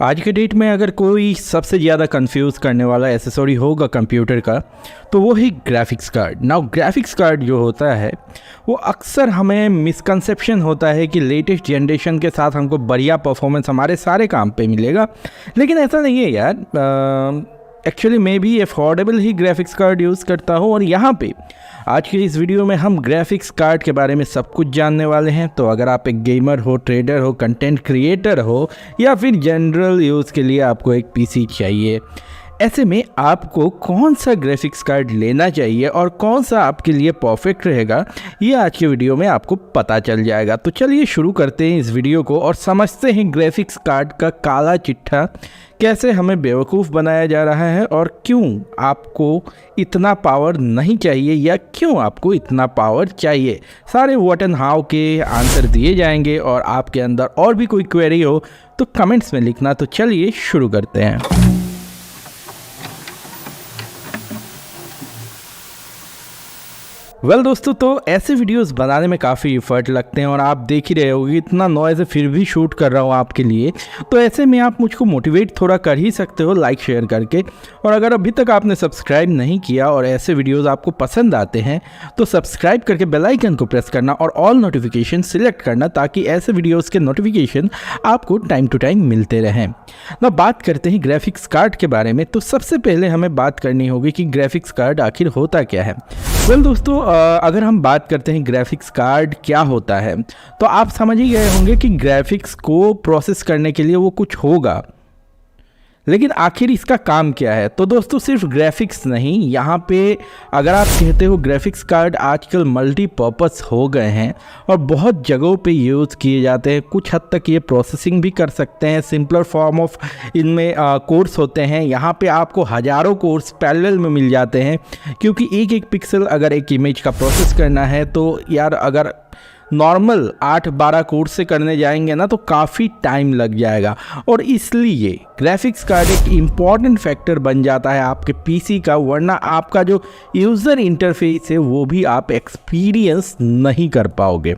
आज के डेट में अगर कोई सबसे ज़्यादा कंफ्यूज करने वाला एसेसरी होगा कंप्यूटर का तो वो ही graphics card. Now graphics card जो होता है वो अक्सर हमें मिसकंसेप्शन होता है कि लेटेस्ट जनरेशन के साथ हमको बढ़िया परफॉर्मेंस हमारे सारे काम पे मिलेगा, लेकिन ऐसा नहीं है यार। एक्चुअली मैं भी अफोर्डेबल ही ग्राफिक्स कार्ड यूज़ करता हूँ और यहाँ पे आज की इस वीडियो में हम ग्राफिक्स कार्ड के बारे में सब कुछ जानने वाले हैं। तो अगर आप एक गेमर हो, ट्रेडर हो, कंटेंट क्रिएटर हो या फिर जनरल यूज़ के लिए आपको एक पीसी चाहिए, ऐसे में आपको कौन सा ग्राफिक्स कार्ड लेना चाहिए और कौन सा आपके लिए परफेक्ट रहेगा, ये आज के वीडियो में आपको पता चल जाएगा। तो चलिए शुरू करते हैं इस वीडियो को और समझते हैं ग्राफिक्स कार्ड का काला चिट्ठा कैसे हमें बेवकूफ़ बनाया जा रहा है और क्यों आपको इतना पावर नहीं चाहिए या क्यों आपको इतना पावर चाहिए। सारे व्हाट एंड हाउ के आंसर दिए जाएंगे और आपके अंदर और भी कोई क्वेरी हो तो कमेंट्स में लिखना। तो चलिए शुरू करते हैं। दोस्तों, तो ऐसे वीडियोस बनाने में काफ़ी एफर्ट लगते हैं और आप देख ही रहे होगे इतना नॉइज़ फिर भी शूट कर रहा हूँ आपके लिए। तो ऐसे में आप मुझको मोटिवेट थोड़ा कर ही सकते हो लाइक शेयर करके। और अगर अभी तक आपने सब्सक्राइब नहीं किया और ऐसे वीडियोस आपको पसंद आते हैं तो सब्सक्राइब करके बेल आइकन को प्रेस करना और ऑल नोटिफिकेशन सिलेक्ट करना ताकि ऐसे वीडियोज़ के नोटिफिकेशन आपको टाइम टू टाइम मिलते रहें। ना बात करते हैं ग्राफिक्स कार्ड के बारे में। तो सबसे पहले हमें बात करनी होगी कि ग्राफिक्स कार्ड आखिर होता क्या है। दोस्तों, अगर हम बात करते हैं ग्राफिक्स कार्ड क्या होता है तो आप समझ ही गए होंगे कि ग्राफिक्स को प्रोसेस करने के लिए वो कुछ होगा, लेकिन आखिर इसका काम क्या है। तो दोस्तों, सिर्फ ग्राफिक्स नहीं, यहाँ पे अगर आप कहते हो ग्राफिक्स कार्ड आजकल मल्टीपर्पस हो गए हैं और बहुत जगहों पे यूज़ किए जाते हैं। कुछ हद तक ये प्रोसेसिंग भी कर सकते हैं, सिंपलर फॉर्म ऑफ इनमें कोर्स होते हैं। यहाँ पे आपको हज़ारों कोर्स पैरेलल में मिल जाते हैं, क्योंकि एक एक पिक्सल अगर एक इमेज का प्रोसेस करना है तो यार अगर नॉर्मल 8-12 कोर्स से करने जाएंगे ना तो काफ़ी टाइम लग जाएगा। और इसलिए ग्राफिक्स कार्ड एक इम्पॉर्टेंट फैक्टर बन जाता है आपके पीसी का, वरना आपका जो यूज़र इंटरफेस है वो भी आप एक्सपीरियंस नहीं कर पाओगे,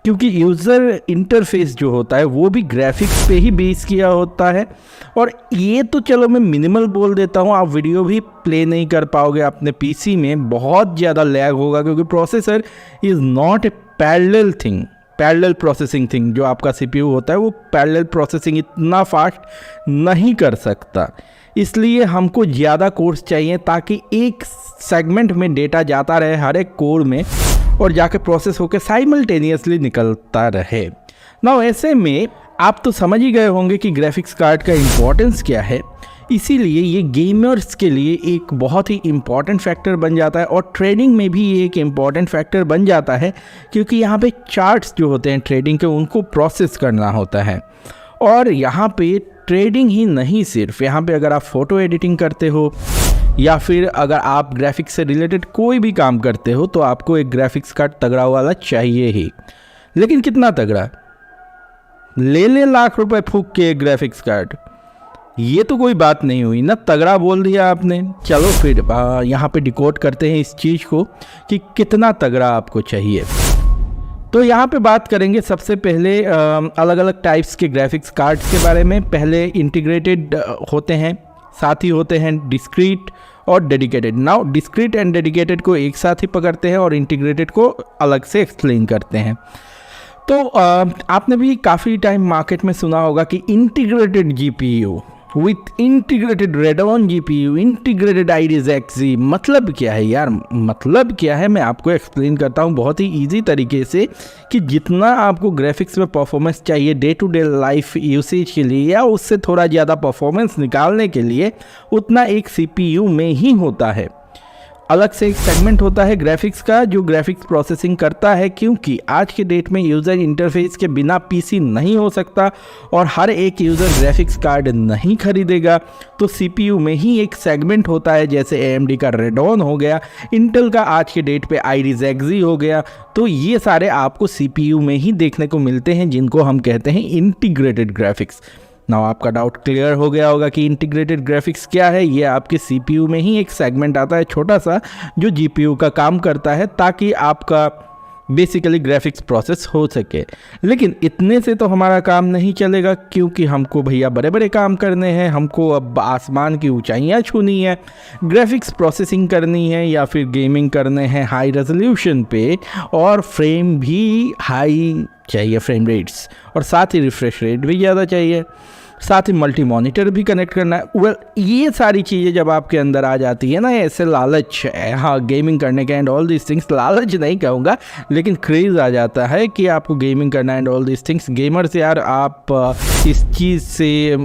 क्योंकि यूज़र इंटरफेस जो होता है वो भी ग्राफिक्स पे ही बेस किया होता है। और ये तो चलो मैं मिनिमल बोल देता हूँ, आप वीडियो भी प्ले नहीं कर पाओगे अपने पीसी में, बहुत ज़्यादा लैग होगा, क्योंकि processor is not a parallel thing, parallel processing thing. जो आपका सीपीयू होता है वो पैरेलल प्रोसेसिंग इतना फास्ट नहीं कर सकता। इसलिए हमको ज़्यादा कोर्स चाहिए ताकि एक सेगमेंट में डेटा जाता रहे हर एक कोर में और जाके प्रोसेस होकर साइमल्टेनियसली निकलता रहे ना। ऐसे में आप तो समझ ही गए होंगे कि ग्राफिक्स कार्ड का इम्पोर्टेंस क्या है। इसीलिए ये गेमर्स के लिए एक बहुत ही इम्पॉर्टेंट फैक्टर बन जाता है और ट्रेडिंग में भी ये एक इम्पॉर्टेंट फैक्टर बन जाता है, क्योंकि यहाँ पे चार्ट्स जो होते हैं ट्रेडिंग के उनको प्रोसेस करना होता है। और यहाँ पे ट्रेडिंग ही नहीं, सिर्फ यहाँ पे अगर आप फ़ोटो एडिटिंग करते हो या फिर अगर आप ग्राफिक्स से रिलेटेड कोई भी काम करते हो तो आपको एक ग्राफिक्स कार्ड तगड़ा वाला चाहिए ही। लेकिन कितना तगड़ा? ले लाख रुपए फूक के एक ग्राफिक्स कार्ड, ये तो कोई बात नहीं हुई ना, तगड़ा बोल दिया आपने। चलो फिर यहाँ पे डिकोड करते हैं इस चीज़ को कि कितना तगड़ा आपको चाहिए। तो यहाँ पे बात करेंगे सबसे पहले अलग अलग टाइप्स के ग्राफिक्स कार्ड्स के बारे में। पहले इंटीग्रेटेड होते हैं, साथ ही होते हैं डिस्क्रीट और dedicated. Now discrete and dedicated को एक साथ ही पकड़ते हैं और इंटीग्रेटेड को अलग से एक्सप्लेन करते हैं। तो आपने भी काफ़ी टाइम मार्केट में सुना होगा कि integrated GPU with integrated radon GPU, integrated Iris XD. मतलब क्या है यार? मतलब क्या है मैं आपको एक्सप्लेन करता हूँ बहुत ही इजी तरीके से कि जितना आपको ग्राफिक्स में परफॉर्मेंस चाहिए day to day life usage के लिए या उससे थोड़ा ज़्यादा परफॉर्मेंस निकालने के लिए, उतना एक सीपीयू में ही होता है। अलग से एक सेगमेंट होता है ग्राफिक्स का जो ग्राफिक्स प्रोसेसिंग करता है, क्योंकि आज के डेट में यूज़र इंटरफेस के बिना पीसी नहीं हो सकता और हर एक यूज़र ग्राफिक्स कार्ड नहीं खरीदेगा। तो सीपीयू में ही एक सेगमेंट होता है, जैसे एएमडी का रेडोन हो गया, इंटेल का आज के डेट पे आईरिस एक्सजी हो गया। तो ये सारे आपको सीपीयू में ही देखने को मिलते हैं, जिनको हम कहते हैं इंटीग्रेटेड ग्राफिक्स। नाउ आपका डाउट क्लियर हो गया होगा कि इंटीग्रेटेड ग्राफिक्स क्या है। ये आपके सीपीयू में ही एक सेगमेंट आता है छोटा सा, जो जीपीयू का काम करता है, ताकि आपका बेसिकली ग्राफिक्स प्रोसेस हो सके। लेकिन इतने से तो हमारा काम नहीं चलेगा, क्योंकि हमको भैया बड़े बड़े काम करने हैं, हमको अब आसमान की ऊंचाइयां छूनी है, ग्राफिक्स प्रोसेसिंग करनी है या फिर गेमिंग करने हैं हाई रेजोल्यूशन पे, और फ्रेम भी हाई चाहिए, फ्रेम रेट्स, और साथ ही रिफ्रेश रेट भी ज़्यादा चाहिए, साथ ही मल्टी मॉनिटर भी कनेक्ट करना है। वेल, ये सारी चीज़ें जब आपके अंदर आ जाती है ना, ऐसे लालच, हाँ गेमिंग करने का एंड ऑल दिस थिंग्स, लालच नहीं कहूँगा लेकिन क्रेज़ आ जाता है कि आपको गेमिंग करना and all this things. Gamers यार, आप इस चीज़ से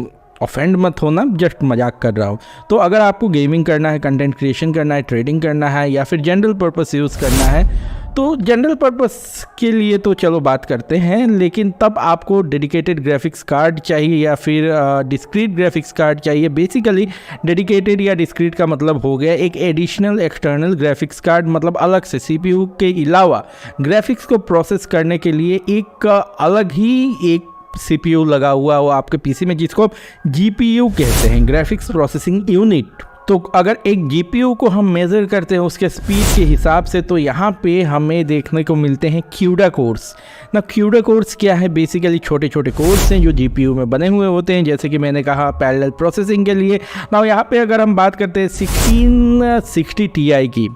ऑफेंड मत होना, जस्ट मजाक कर रहा हूँ। तो अगर आपको गेमिंग करना है, कंटेंट क्रिएशन करना है, ट्रेडिंग करना है या फिर जनरल पर्पस यूज़ करना है, तो जनरल पर्पस के लिए तो चलो बात करते हैं, लेकिन तब आपको डेडिकेटेड ग्राफिक्स कार्ड चाहिए या फिर डिस्क्रीट ग्राफिक्स कार्ड चाहिए। बेसिकली डेडिकेटेड या डिस्क्रीट का मतलब हो गया एक एडिशनल एक्सटर्नल ग्राफिक्स कार्ड, मतलब अलग से सीपीयू के अलावा ग्राफिक्स को प्रोसेस करने के लिए एक अलग ही एक सीपीयू लगा हुआ हो आपके पीसी में, जिसको आप जीपीयू कहते हैं, ग्राफिक्स प्रोसेसिंग यूनिट। तो अगर एक जीपीयू को हम मेज़र करते हैं उसके स्पीड के हिसाब से, तो यहाँ पे हमें देखने को मिलते हैं क्यूडा कोर्स। ना क्यूडा कोर्स क्या है? बेसिकली छोटे छोटे कोर्स हैं जो जीपीयू में बने हुए होते हैं, जैसे कि मैंने कहा पैरेलल प्रोसेसिंग के लिए। ना यहाँ पे अगर हम बात करते हैं 1660 Ti की,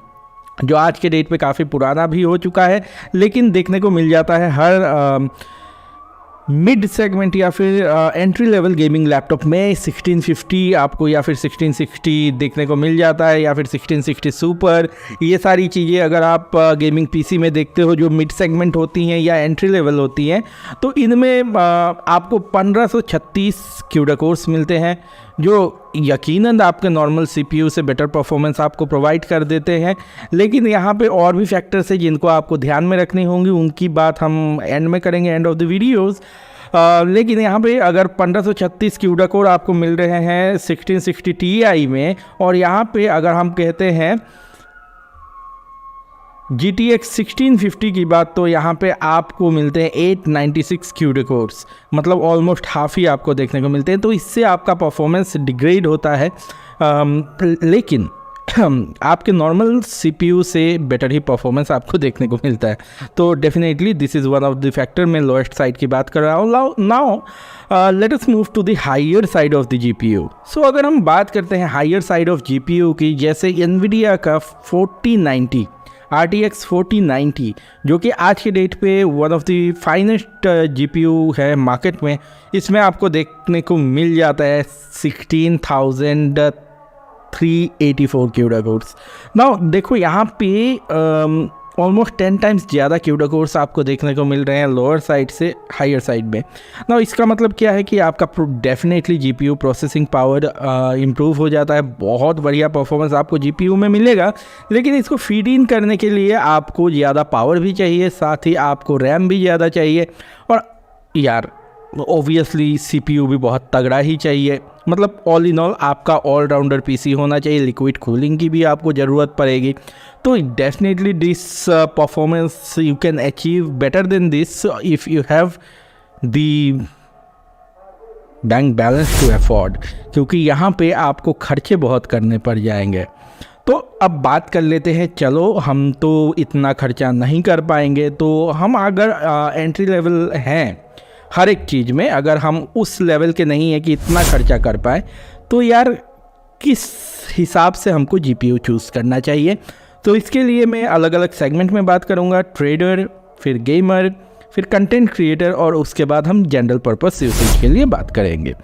जो आज के डेट पे काफ़ी पुराना भी हो चुका है, लेकिन देखने को मिल जाता है हर मिड सेगमेंट या फिर एंट्री लेवल गेमिंग लैपटॉप में 1650 आपको या फिर 1660 देखने को मिल जाता है, या फिर 1660 सुपर। ये सारी चीज़ें अगर आप गेमिंग पीसी में देखते हो जो मिड सेगमेंट होती हैं या एंट्री लेवल होती हैं, तो इनमें आपको 1536 क्यूडा कोर्स मिलते हैं, जो यकीनन आपके नॉर्मल सीपीयू से बेटर परफॉर्मेंस आपको प्रोवाइड कर देते हैं। लेकिन यहाँ पे और भी फैक्टर्स हैं जिनको आपको ध्यान में रखनी होंगी, उनकी बात हम एंड में करेंगे, एंड ऑफ द वीडियोस। लेकिन यहाँ पे अगर 1536 क्यूडा कोर आपको मिल रहे हैं 1660 Ti में, और यहाँ पे अगर हम कहते हैं GTX 1650 की बात, तो यहाँ पे आपको मिलते हैं 896 क्यूडा कोर्स, मतलब ऑलमोस्ट हाफ ही आपको देखने को मिलते हैं। तो इससे आपका परफॉर्मेंस डिग्रेड होता है, लेकिन आपके नॉर्मल सीपीयू से बेटर ही परफॉर्मेंस आपको देखने को मिलता है। तो definitely this is one of the factor. मैं लोएस्ट साइड की बात कर रहा हूँ। Now let us move to the higher side of the GPU. So अगर हम बात करते हैं हायर साइड ऑफ जीपीयू की, जैसे एनवीडिया का 4090 RTX 4090, जो कि आज के डेट पे one of the finest GPU है मार्केट में, इसमें आपको देखने को मिल जाता है 16,384 क्यूडा कोर्स। नाउ देखो यहाँ पे ऑलमोस्ट 10 टाइम्स ज़्यादा क्यूडा कोर्स आपको देखने को मिल रहे हैं लोअर साइड से हायर साइड में। नाउ इसका मतलब क्या है कि आपका definitely GPU processing power improve हो जाता है, बहुत बढ़िया परफॉर्मेंस आपको जीपीयू में मिलेगा। लेकिन इसको फीड इन करने के लिए आपको ज़्यादा पावर भी चाहिए, साथ ही आपको रैम भी ज़्यादा चाहिए, और यार ऑब्वियसली सीपीयू भी बहुत तगड़ा ही चाहिए। मतलब ऑल इन ऑल आपका ऑलराउंडर पीसी होना चाहिए, लिक्विड कूलिंग की भी आपको ज़रूरत पड़ेगी। तो definitely this performance you can achieve better than this if you have the bank balance to afford, क्योंकि यहाँ पे आपको खर्चे बहुत करने पड़ जाएंगे। तो अब बात कर लेते हैं, चलो हम तो इतना खर्चा नहीं कर पाएंगे, तो हम अगर एंट्री लेवल हैं हर एक चीज़ में, अगर हम उस लेवल के नहीं है कि इतना खर्चा कर पाए, तो यार किस हिसाब से हमको जीपीयू चूज़ करना चाहिए। तो इसके लिए मैं अलग अलग सेगमेंट में बात करूँगा, ट्रेडर, फिर गेमर, फिर कंटेंट क्रिएटर, और उसके बाद हम जनरल पर्पस यूसेज के लिए बात करेंगे।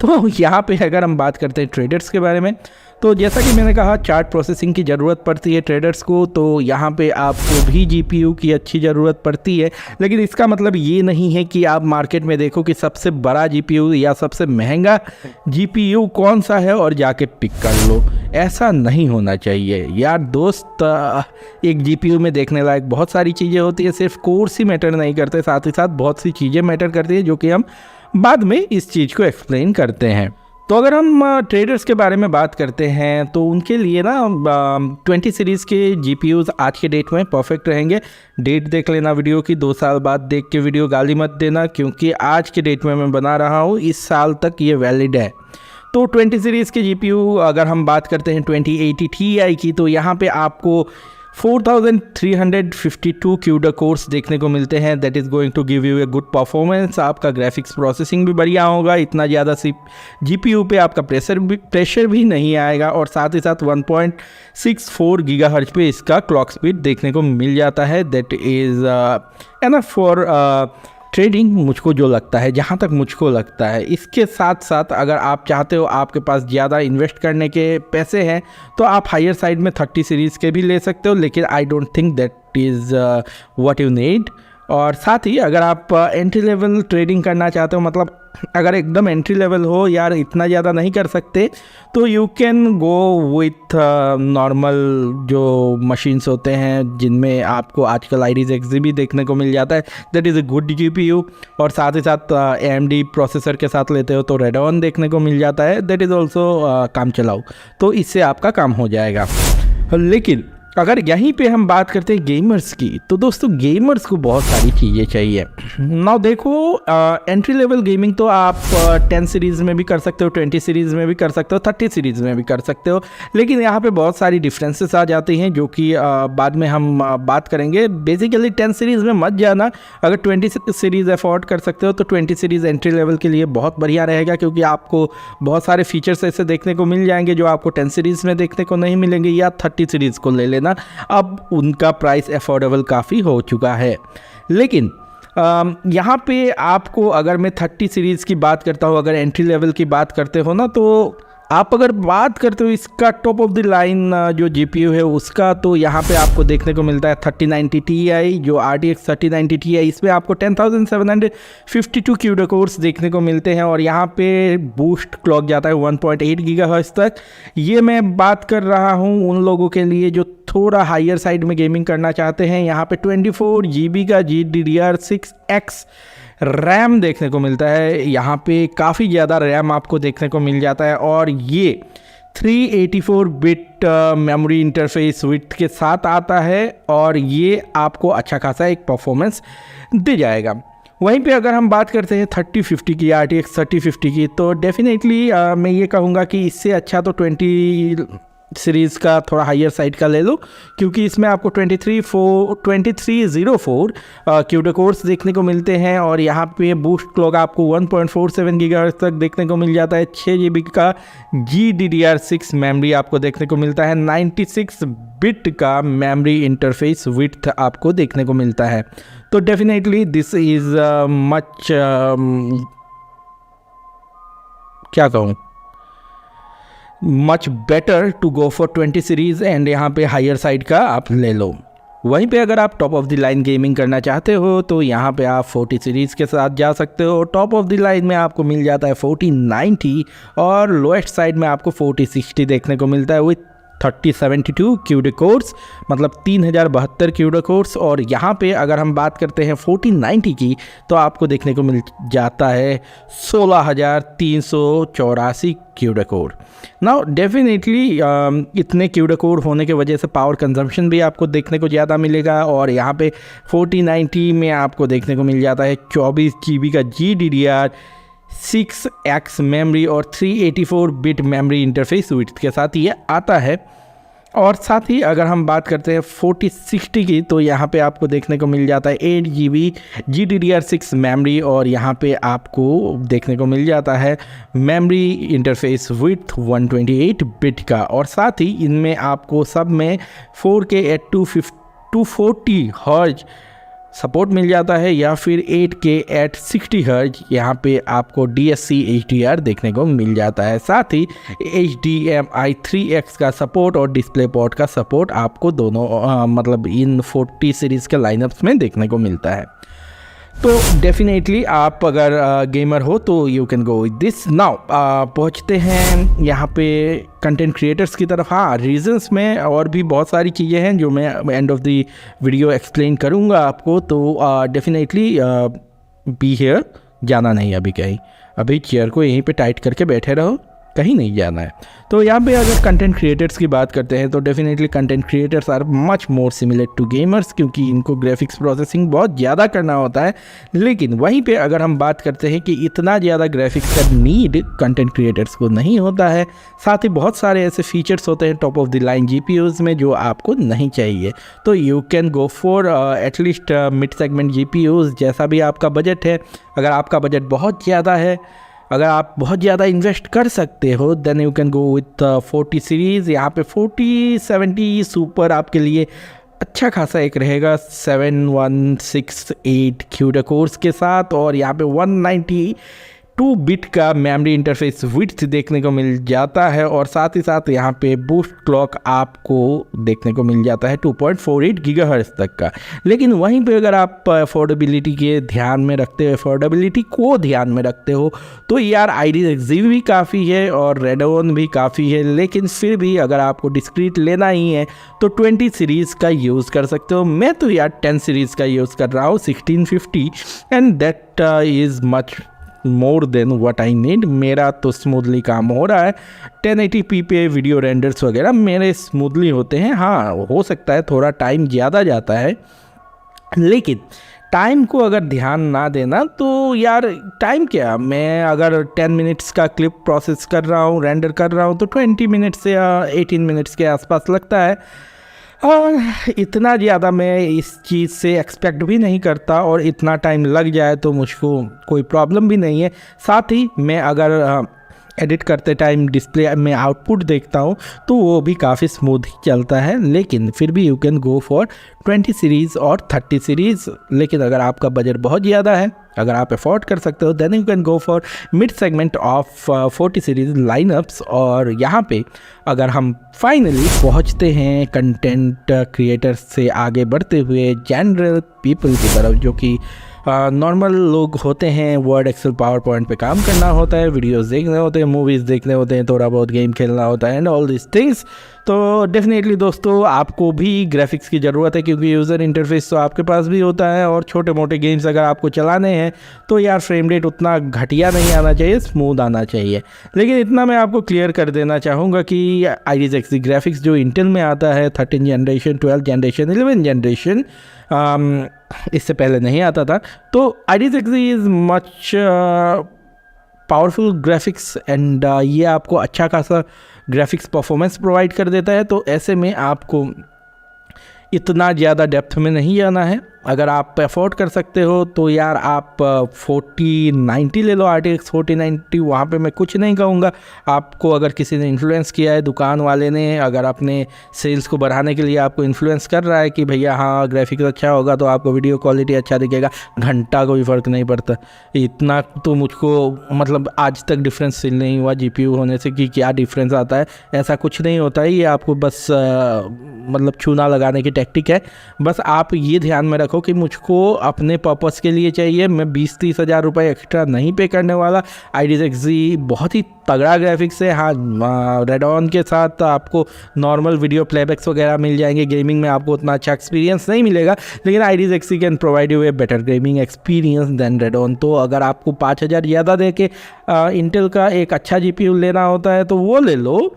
तो यहाँ पे अगर हम बात करते हैं ट्रेडर्स के बारे में, तो जैसा कि मैंने कहा चार्ट प्रोसेसिंग की ज़रूरत पड़ती है ट्रेडर्स को, तो यहाँ पे आपको भी जीपीयू की अच्छी ज़रूरत पड़ती है। लेकिन इसका मतलब ये नहीं है कि आप मार्केट में देखो कि सबसे बड़ा जीपीयू या सबसे महंगा जीपीयू कौन सा है और जाके पिक कर लो, ऐसा नहीं होना चाहिए यार दोस्त। एक जीपीयू में देखने लायक बहुत सारी चीज़ें होती है, सिर्फ कोर्स ही मैटर नहीं करते, साथ ही साथ बहुत सी चीज़ें मैटर करती है, जो कि हम बाद में इस चीज़ को एक्सप्लेन करते हैं। तो अगर हम ट्रेडर्स के बारे में बात करते हैं, तो उनके लिए ना 20 सीरीज़ के जीपीयूज़ आज के डेट में परफेक्ट रहेंगे। डेट देख लेना वीडियो की, 2 साल बाद देख के वीडियो गाली मत देना, क्योंकि आज के डेट में मैं बना रहा हूँ, इस साल तक ये वैलिड है। तो 20 सीरीज़ के जीपीयू अगर हम बात करते हैं 2080 Ti की, तो यहाँ पे आपको 4352 CUDA कोर्स देखने को मिलते हैं। That is going to give you a good performance. आपका ग्राफिक्स प्रोसेसिंग भी बढ़िया होगा, इतना ज़्यादा GPU पे आपका प्रेशर भी नहीं आएगा, और साथ ही साथ 1.64 गीगाहर्ट्ज पे इसका क्लॉक स्पीड देखने को मिल जाता है। That is enough for trading, मुझको जो लगता है, जहाँ तक मुझको लगता है। इसके साथ साथ अगर आप चाहते हो, आपके पास ज़्यादा इन्वेस्ट करने के पैसे हैं, तो आप हायर साइड में 30 सीरीज़ के भी ले सकते हो, लेकिन I don't think that is what you need. और साथ ही अगर आप एंट्री लेवल ट्रेडिंग करना चाहते हो, मतलब अगर एकदम एंट्री लेवल हो, यार इतना ज़्यादा नहीं कर सकते, तो you can go with normal जो मशीन्स होते हैं, जिनमें आपको आजकल आईरिस XZ भी देखने को मिल जाता है। That is a good GPU। और साथ ही साथ AMD प्रोसेसर के साथ लेते हो तो Radeon देखने को मिल जाता है। दैट इज़ ऑल्सो काम चलाओ, तो इससे आपका काम हो जाएगा। लेकिन अगर यहीं पे हम बात करते हैं गेमर्स की, तो दोस्तों गेमर्स को बहुत सारी चीज़ें चाहिए। नाउ देखो, एंट्री लेवल गेमिंग तो आप 10 सीरीज़ में भी कर सकते हो, 20 सीरीज़ में भी कर सकते हो, 30 सीरीज़ में भी कर सकते हो, लेकिन यहाँ पे बहुत सारी डिफरेंसेस आ जाती हैं, जो कि बाद में हम बात करेंगे। बेसिकली 10 सीरीज़ में मत जाना। अगर 20 सीरीज़ अफोर्ड कर सकते हो तो 20 सीरीज़ एंट्री लेवल के लिए बहुत बढ़िया रहेगा, क्योंकि आपको बहुत सारे फीचर्स ऐसे देखने को मिल जाएंगे जो आपको 10 सीरीज़ में देखने को नहीं मिलेंगे। या 30 सीरीज़ को ले लेना, अब उनका प्राइस अफोर्डेबल काफ़ी हो चुका है। लेकिन यहाँ पे आपको, अगर मैं 30 सीरीज़ की बात करता हूँ, अगर एंट्री लेवल की बात करते हो ना, तो आप अगर बात करते हो इसका टॉप ऑफ द लाइन जो GPU है उसका, तो यहाँ पे आपको देखने को मिलता है 3090 Ti, जो RTX 3090 Ti। इसमें आपको 10752 CUDA कोर्स देखने को मिलते हैं, और यहाँ पे बूस्ट क्लॉक जाता है 1.8 गीगाहर्ट्ज तक। ये मैं बात कर रहा हूँ उन लोगों के लिए जो थोड़ा हायर साइड में गेमिंग करना चाहते हैं। यहाँ पे 24 GB का GDDR6X रैम देखने को मिलता है। यहाँ पे काफ़ी ज़्यादा रैम आपको देखने को मिल जाता है, और ये 384 बिट मेमोरी इंटरफेस विड्थ के साथ आता है, और ये आपको अच्छा खासा एक परफॉर्मेंस दे जाएगा। वहीं पे अगर हम बात करते हैं 3050 की, RTX 3050 की, तो डेफिनेटली मैं ये कहूँगा कि इससे अच्छा तो 20 सीरीज़ का थोड़ा हायर साइड का ले लो, क्योंकि इसमें आपको 2304 CUDA कोर्स देखने को मिलते हैं, और यहाँ पे बूस्ट क्लॉक आपको 1.47 गीगाहर्ट्ज तक देखने को मिल जाता है। 6 GB का GDDR6 मेमोरी आपको देखने को मिलता है। 96 बिट का मेमोरी इंटरफेस विड्थ आपको देखने को मिलता है। तो डेफिनेटली दिस इज़ मच, क्या कहूँ, much better to go for 20 series, and यहाँ पे हायर साइड का आप ले लो। वहीं पे अगर आप top of the line gaming करना चाहते हो, तो यहाँ पे आप 40 सीरीज़ के साथ जा सकते हो। टॉप ऑफ द लाइन में आपको मिल जाता है 4090, और लोएस्ट साइड में आपको 4060 देखने को मिलता है विथ 3072 CUDA कोर्स, मतलब 3072 CUDA कोर्स। और यहाँ पे अगर हम बात करते हैं 4090 की, तो आपको देखने को मिल जाता है 16384 CUDA कोर। नाउ डेफिनेटली इतने CUDA कोर होने की वजह से पावर कंजम्पशन भी आपको देखने को ज़्यादा मिलेगा, और यहाँ पे 4090 में आपको देखने को मिल जाता है 24 GB का GDDR6X मेमोरी और 384 बिट मेमोरी इंटरफेस विड्थ के साथ ये आता है। और साथ ही अगर हम बात करते हैं 4060 की, तो यहाँ पे आपको देखने को मिल जाता है 8 GB GDDR6 मेमोरी, और यहाँ पे आपको देखने को मिल जाता है मेमोरी इंटरफेस विड्थ 128 बिट का। और साथ ही इनमें आपको सब में 4K at 240 हर्ज सपोर्ट मिल जाता है, या फिर 8K at 60 हर्ज यहाँ पे आपको DSC HDR देखने को मिल जाता है। साथ ही HDMI 3X का सपोर्ट और डिस्प्ले पोर्ट का सपोर्ट आपको दोनों मतलब इन 40 सीरीज़ के लाइनअप्स में देखने को मिलता है। तो डेफिनेटली आप अगर गेमर हो तो you can go with this. Now पहुँचते हैं यहाँ पे कंटेंट क्रिएटर्स की तरफ। हाँ, रीजंस में और भी बहुत सारी चीज़ें हैं जो मैं end of the video explain करूँगा आपको। तो डेफिनेटली बी हियर, जाना नहीं अभी कहीं, अभी चेयर को यहीं पे टाइट करके बैठे रहो, कहीं नहीं जाना है। तो यहाँ पे अगर कंटेंट क्रिएटर्स की बात करते हैं तो definitely content creators are much more similar to gamers, क्योंकि इनको ग्राफिक्स प्रोसेसिंग बहुत ज़्यादा करना होता है। लेकिन वहीं पे अगर हम बात करते हैं कि इतना ज़्यादा ग्राफिक्स का नीड कंटेंट क्रिएटर्स को नहीं होता है, साथ ही बहुत सारे ऐसे फीचर्स होते हैं top of the line GPUs में जो आपको नहीं चाहिए। तो you can go for at least mid segment GPUs, जैसा भी आपका बजट है। अगर आपका बजट बहुत ज़्यादा है, अगर आप बहुत ज़्यादा इन्वेस्ट कर सकते हो, then you can go with 40 series. यहाँ पे 4070 सुपर आपके लिए अच्छा खासा एक रहेगा 7168 CUDA कोर्स के साथ, और यहाँ पे 192 बिट का मेमोरी इंटरफेस विड्थ देखने को मिल जाता है, और साथ ही साथ यहाँ पे बूस्ट क्लॉक आपको देखने को मिल जाता है 2.48 गीगाहर्ट्ज़ तक का। लेकिन वहीं पे अगर आप अफोर्डेबिलिटी को ध्यान में रखते हो तो यार Iris Xe भी काफ़ी है और Radeon भी काफ़ी है। लेकिन फिर भी अगर आपको डिस्क्रीट लेना ही है तो 20 सीरीज़ का यूज़ कर सकते हो। मैं तो यार 10 सीरीज़ का यूज़ कर रहा हूँ 1650, and that is much more than what I need. मेरा तो स्मूथली काम हो रहा है। 1080p पे वीडियो रेंडर्स वगैरह मेरे स्मूथली होते हैं। हाँ, हो सकता है थोड़ा टाइम ज़्यादा जाता है, लेकिन टाइम को अगर ध्यान ना देना तो यार टाइम क्या, मैं अगर 10 मिनट्स का क्लिप प्रोसेस कर रहा हूँ, रेंडर कर रहा हूँ, तो 20 मिनट्स या 18 मिनट्स के आसपास लगता है। और इतना ज़्यादा मैं इस चीज़ से एक्सपेक्ट भी नहीं करता, और इतना टाइम लग जाए तो मुझको कोई प्रॉब्लम भी नहीं है। साथ ही मैं अगर एडिट करते टाइम डिस्प्ले में आउटपुट देखता हूँ तो वो भी काफ़ी स्मूथ ही चलता है। लेकिन फिर भी you can go for 20 series और 30 सीरीज़। लेकिन अगर आपका बजट बहुत ज़्यादा है, अगर आप अफोर्ड कर सकते हो, then you can go for mid segment of 40 series lineups. और यहाँ पे अगर हम फाइनली पहुँचते हैं कंटेंट क्रिएटर्स से आगे बढ़ते हुए जनरल पीपल की तरफ, जो कि नॉर्मल लोग होते हैं, वर्ड, एक्सेल, पावर पॉइंट पे काम करना होता है, वीडियोस देखने होते हैं, मूवीज़ देखने होते हैं, थोड़ा बहुत गेम खेलना होता है एंड ऑल दिस थिंग्स। तो डेफिनेटली दोस्तों आपको भी ग्राफिक्स की ज़रूरत है, क्योंकि यूज़र इंटरफेस तो आपके पास भी होता है, और छोटे मोटे गेम्स अगर आपको चलाने हैं तो यार फ्रेम रेट उतना घटिया नहीं आना चाहिए, स्मूथ आना चाहिए। लेकिन इतना मैं आपको क्लियर कर देना चाहूँगा कि Iris Xe ग्राफिक्स जो इंटेल में आता है 13 जनरेशन, 12 जनरेशन, 11 जनरेशन, इससे पहले नहीं आता था। तो Iris Xe is much powerful graphics, and ये आपको अच्छा खासा ग्राफिक्स परफॉर्मेंस प्रोवाइड कर देता है। तो ऐसे में आपको इतना ज़्यादा डेप्थ में नहीं जाना है। अगर आप अफोर्ड कर सकते हो तो यार आप 4090 ले लो, RTX 4090। वहाँ पे मैं कुछ नहीं कहूँगा। आपको अगर किसी ने इन्फ्लुएंस किया है, दुकान वाले ने अगर अपने सेल्स को बढ़ाने के लिए आपको इन्फ्लुएंस कर रहा है कि भैया हाँ ग्राफिक्स अच्छा होगा तो आपको वीडियो क्वालिटी अच्छा दिखेगा, घंटा कोई फ़र्क नहीं पड़ता। इतना तो मुझको मतलब आज तक डिफरेंस फील नहीं हुआ GPU होने से कि क्या डिफरेंस आता है। ऐसा कुछ नहीं होता है, ये आपको बस मतलब चूना लगाने की टेक्निक है। बस आप ये ध्यान में रखो कि मुझको अपने पर्पस के लिए चाहिए, मैं 20-30 हज़ार रुपये एक्स्ट्रा नहीं पे करने वाला। Iris Xe बहुत ही तगड़ा ग्राफिक्स है। हाँ, Radeon के साथ आपको नॉर्मल वीडियो प्लेबैक्स वगैरह मिल जाएंगे, गेमिंग में आपको उतना अच्छा एक्सपीरियंस नहीं मिलेगा, लेकिन Iris Xe can provide you a better gaming experience than Radeon। तो अगर आपको 5,000 ज़्यादा दे के इंटेल का एक अच्छा GPU लेना होता है तो वो ले लो,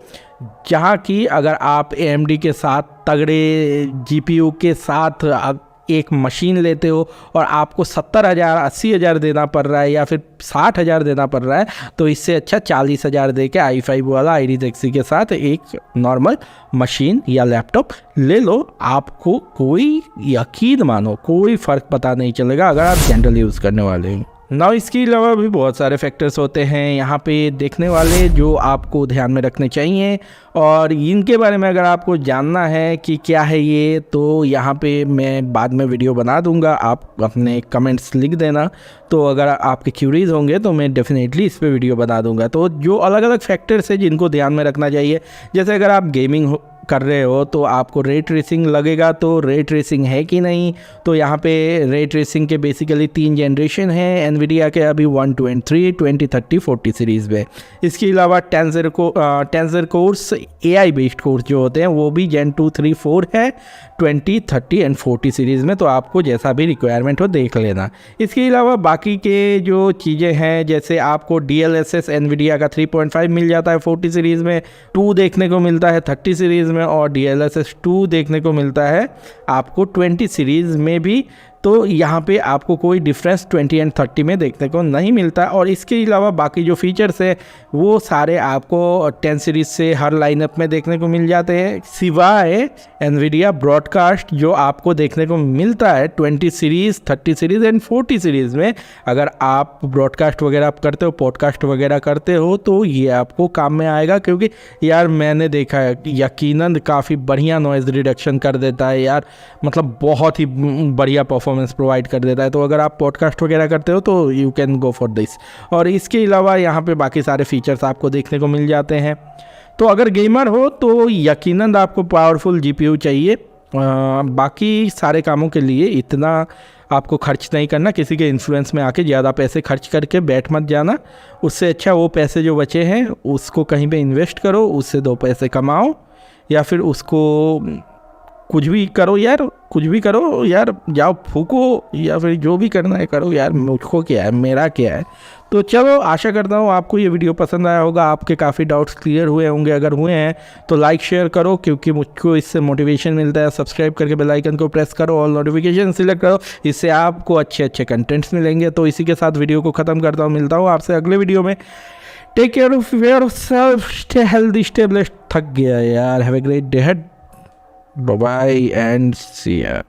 जहाँ की अगर आप AMD के साथ तगड़े GPU के साथ एक मशीन लेते हो और आपको 70,000 80,000 देना पड़ रहा है या फिर 60,000 देना पड़ रहा है, तो इससे अच्छा 40,000 दे के i5 वाला Iris Xe के साथ एक नॉर्मल मशीन या लैपटॉप ले लो। आपको कोई यकीन मानो कोई फ़र्क पता नहीं चलेगा अगर आप जनरल यूज़ करने वाले हैं। ना इसके अलावा भी बहुत सारे फैक्टर्स होते हैं यहाँ पे देखने वाले जो आपको ध्यान में रखने चाहिए, और इनके बारे में अगर आपको जानना है कि क्या है ये, तो यहाँ पे मैं बाद में वीडियो बना दूँगा, आप अपने कमेंट्स लिख देना। तो अगर आपके क्यूरीज होंगे तो मैं डेफिनेटली इस पे वीडियो बना दूँगा। तो जो अलग अलग फैक्टर्स हैं जिनको ध्यान में रखना चाहिए, जैसे अगर आप गेमिंग कर रहे हो तो आपको रे ट्रेसिंग लगेगा, तो रे ट्रेसिंग है कि नहीं। तो यहाँ पे रे ट्रेसिंग के बेसिकली 3 जनरेशन हैं एनवीडिया के अभी 123, 2030, 40 सीरीज़ में। इसके अलावा tensor course AI based course जो होते हैं वो भी Gen 2, 3, 4 है 20, 30 एंड 40 सीरीज़ में। तो आपको जैसा भी रिक्वायरमेंट हो देख लेना। इसके अलावा बाकी के जो चीज़ें हैं, जैसे आपको DLSS एनवीडिया का 3.5 मिल जाता है 40 सीरीज़ में, 2 देखने को मिलता है 30 सीरीज़ में, और DLSS 2 देखने को मिलता है आपको 20 सीरीज़ में भी। तो यहाँ पे आपको कोई डिफरेंस 20 एंड 30 में देखने को नहीं मिलता। और इसके अलावा बाकी जो फीचर्स है वो सारे आपको 10 सीरीज़ से हर लाइनअप में देखने को मिल जाते हैं, सिवाय एनवीडिया ब्रॉडकास्ट जो आपको देखने को मिलता है 20 सीरीज़, 30 सीरीज़ एंड 40 सीरीज़ में। अगर आप ब्रॉडकास्ट वगैरह करते हो, पॉडकास्ट वगैरह करते हो, तो ये आपको काम में आएगा, क्योंकि यार मैंने देखा है यकीनन काफ़ी बढ़िया नॉइज़ रिडक्शन कर देता है यार, मतलब बहुत ही बढ़िया परफॉर्मेंस प्रोवाइड कर देता है। तो अगर आप पॉडकास्ट वगैरह करते हो तो you can go for this. और इसके अलावा यहाँ पे बाकी सारे फीचर्स आपको देखने को मिल जाते हैं। तो अगर गेमर हो तो यकीनन आपको पावरफुल GPU चाहिए। बाकी सारे कामों के लिए इतना आपको खर्च नहीं करना, किसी के इन्फ्लुएंस में आके ज़्यादा पैसे खर्च करके बैठ मत जाना। उससे अच्छा वो पैसे जो बचे हैं उसको कहीं पे इन्वेस्ट करो, उससे 2 पैसे कमाओ, या फिर उसको कुछ भी करो यार, कुछ भी करो यार, जाओ फूको, या फिर जो भी करना है करो यार, मुझको क्या है, मेरा क्या है। तो चलो, आशा करता हूँ आपको ये वीडियो पसंद आया होगा, आपके काफ़ी डाउट्स क्लियर हुए होंगे। अगर हुए हैं तो लाइक शेयर करो, क्योंकि मुझको इससे मोटिवेशन मिलता है। सब्सक्राइब करके बेल आइकन को प्रेस करो और नोटिफिकेशन सिलेक्ट करो, इससे आपको अच्छे अच्छे कंटेंट्स मिलेंगे। तो इसी के साथ वीडियो को ख़त्म करता हूँ, मिलता हूँ आपसे अगले वीडियो में। Take care of yourself, stay healthy, stay blessed. थक गया यार, have a great day head, bye bye and see या।